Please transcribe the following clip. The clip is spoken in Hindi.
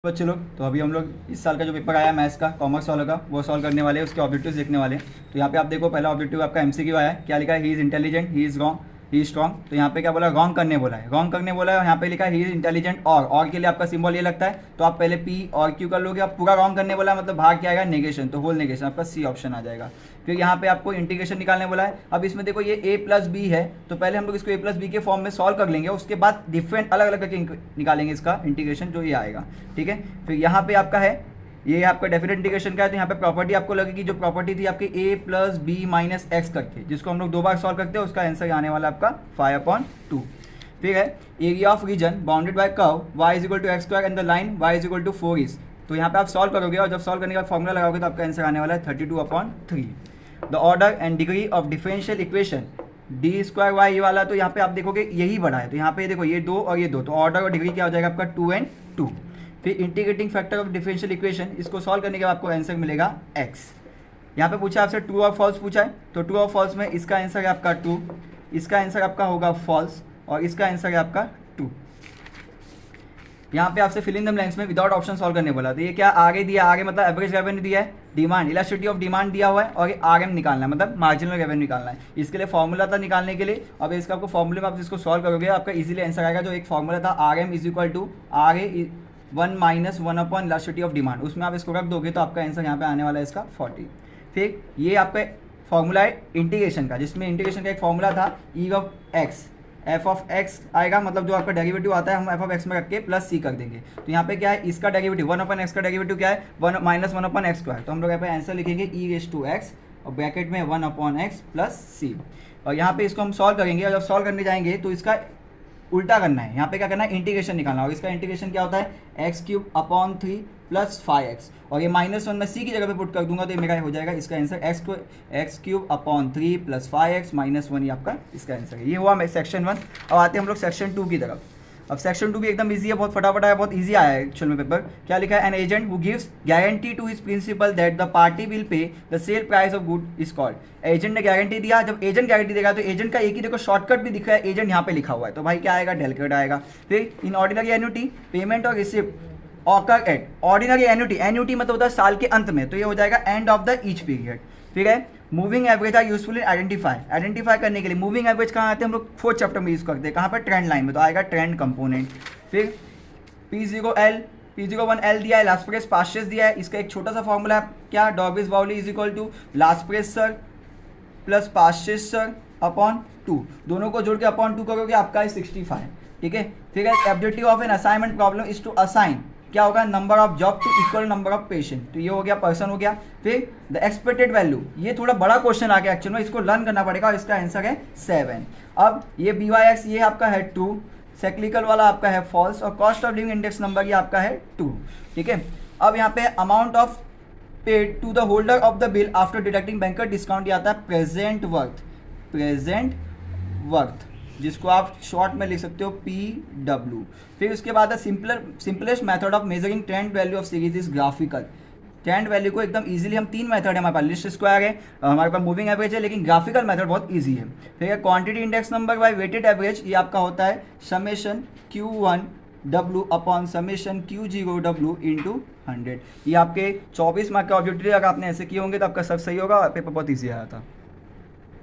बच्चे लोग, तो अभी हम लोग इस साल का जो पेपर आया है मैथ्स का, कॉमर्स वाला का, वो सॉल्व करने वाले हैं, उसके ऑब्जेक्टिव्स देखने वाले हैं। तो यहाँ पे आप देखो, पहला ऑब्जेक्टिव आपका एमसीक्यू आया है, क्या लिखा है, he is intelligent, he is wrong, he is strong. तो यहाँ पे क्या बोला, रॉन्ग करने बोला है, रॉन्ग करने बोला है, और यहाँ पे लिखा है ही इज इंटेलिजेंट, और के लिए आपका सिंबल ये लगता है, तो आप पहले पी और क्यू कर लोगे। आप पूरा रॉन्ग करने बोला है, मतलब भाग क्या आएगा, नेगेशन, तो होल नेगेशन, आपका सी ऑप्शन आ जाएगा। फिर यहाँ पे आपको इंटीग्रेशन निकालने बोला है। अब इसमें देखो ये a प्लस बी है, तो पहले हम लोग इसको a प्लस बी के फॉर्म में सॉल्व कर लेंगे, उसके बाद डिफरेंट अलग अलग करके निकालेंगे इसका इंटीग्रेशन, जो ये आएगा। ठीक है, फिर यहाँ पे आपका है, ये आपका डेफिनेट इंटीग्रेशन का है, तो यहाँ पे प्रॉपर्टी आपको लगेगी, जो प्रॉपर्टी थी आपकी a plus b minus x करके, जिसको हम लोग 2 बार सॉल्व करते हैं, उसका आंसर आने वाला आपका 5/2। फिर है area of region bounded by curve y is equal to x square and the line y is equal to 4 is. तो यहाँ पे आप सॉल्व करोगे, और जब सॉल्व करने का फॉर्मुला लगाओगे तो आपका आंसर आने वाला है 32/3। The order and degree of differential equation d square y, ये वाला, तो यहाँ पे आप देखोगे यही बड़ा है, तो यहाँ पे देखो ये 2 और ये 2, तो ऑर्डर और डिग्री क्या हो जाएगा आपका 2 and 2। फिर integrating factor of differential equation, इसको सॉल्व करने के बाद आपको आंसर मिलेगा x। यहाँ पे पूछा आपसे ट्रू और फॉल्स पूछा है, तो ट्रू और फॉल्स में इसका आंसर है आपका 2, इसका आंसर आपका होगा फॉल्स, और इसका आंसर है आपका 2। यहाँ पे आपसे फिल इन द ब्लैंक्स में विदाउट ऑप्शन सॉल्व करने बोला, तो ये क्या आगे दिया, आगे मतलब एवरेज रेवेन्यू दिया है, डिमांड इलास्टिसिटी ऑफ डिमांड दिया हुआ है, और ये आरएम निकालना है, मतलब मार्जिनल रेवेन्यू निकालना है। इसके लिए फॉर्मूला था निकालने के लिए। अब इसका आपको फॉर्मूले में आप इसको सॉल्व करोगे, आपका इजीली आंसर आएगा। जो एक फॉर्मूला था RM is equal to RA 1 - 1 upon elasticity of demand, उसमें आप इसको रख दोगे तो आपका आंसर यहाँ पे आने वाला है इसका 40। फिर ये आपका फॉर्मूला है इंटीग्रेशन का, जिसमें इंटीग्रेशन का एक फॉर्मूला था ई of x, F of x आएगा, मतलब जो आपका डेरिवेटिव आता है हम एफ ऑफ एक्स में रख के प्लस सी कर देंगे। तो यहाँ पे क्या है, इसका डेरिवेटिव 1/x का डेरिवेटिव क्या है, 1 - 1/x स्क्वायर, तो हम लोग यहाँ पे आंसर लिखेंगे e⁻x और ब्रैकेट में 1/x प्लस सी। और यहाँ पे इसको हम सॉल्व करेंगे, और जब सॉल्व करने जाएंगे तो इसका उल्टा करना है, यहाँ पे क्या करना है, इंटीग्रेशन निकालना, और इसका इंटीग्रेशन क्या होता है x³ + 5x, और ये -1 मैं c की जगह पे पुट कर दूंगा, तो ये मेरा हो जाएगा इसका आंसर x³ + 5x - 1, ये आपका इसका आंसर है। ये हुआ सेक्शन 1। अब आते हैं हम लोग सेक्शन 2 की तरफ। अब सेक्शन 2 भी एकदम इजी है, बहुत फटाफट आया, बहुत इजी आया है एक्चुअल में पेपर। क्या लिखा है, an agent who gives guarantee to his principal that the party will pay the sale price of good is called. Agent ने गारंटी दिया, जब एजेंट गारंटी देगा तो एजेंट का एक ही देखो शॉर्टकट भी दिख रहा है, एजेंट यहाँ पे लिखा हुआ है, तो भाई क्या आएगा, डेलकट आएगा। फिर इन ऑर्डिनरी एन्युटी पेमेंट और receipt occur eight ordinary annuity, annuity मतलब होता है साल के अंत में, तो ये हो जाएगा end of the each period. फिर है moving average are useful in identify करने के लिए। मूविंग एवरेज कहाँ आते हैं, हम लोग 4th चैप्टर में यूज करते हैं, कहाँ पर, ट्रेंड लाइन में, तो आएगा ट्रेंड कंपोनेंट। फिर P01L दिया है, लास्प्रेस पास्चेस दिया है, इसका एक छोटा सा फॉर्मूला है क्या, डॉर्बिस बाउली इज इक्वल टू लास्प्रेसर प्लस पास्चेसर अपॉन 2, दोनों को जोड़ के अपॉन 2 करोगे आपका है 65। ठीक है, फिर objective of an assignment problem is to assign, क्या होगा, number of job to equal number of patient, तो ये हो गया पर्सन हो गया। फिर द एक्सपेक्टेड वैल्यू, ये थोड़ा बड़ा क्वेश्चन आ गया एक्चुअल में, इसको लर्न करना पड़ेगा, और इसका आंसर है 7। अब ये BYX ये आपका है 2, साइक्लिकल वाला आपका है फॉल्स, और cost of living index number ये आपका है 2। ठीक है, अब यहाँ पे amount of paid to the holder of the bill after deducting banker discount, ये आता है प्रेजेंट वर्थ, जिसको आप शॉर्ट में लिख सकते हो PW। फिर उसके बाद है simplest method of measuring trend value of series is graphical. Trend value को एकदम इजीली हम 3 मेथड है हमारे पास, लिस्ट स्क्वायर है, हमारे पास मूविंग एवरेज है, लेकिन ग्राफिकल मेथड बहुत इजी है। फिर quantity index number by weighted average, ये आपका होता है summation Q1W upon summation Q0W into 100। ये आपके 24 मार्क का ऑब्जेक्टिव, अगर आपने ऐसे किए होंगे तो आपका सब सही होगा, पेपर बहुत ईजी आया था।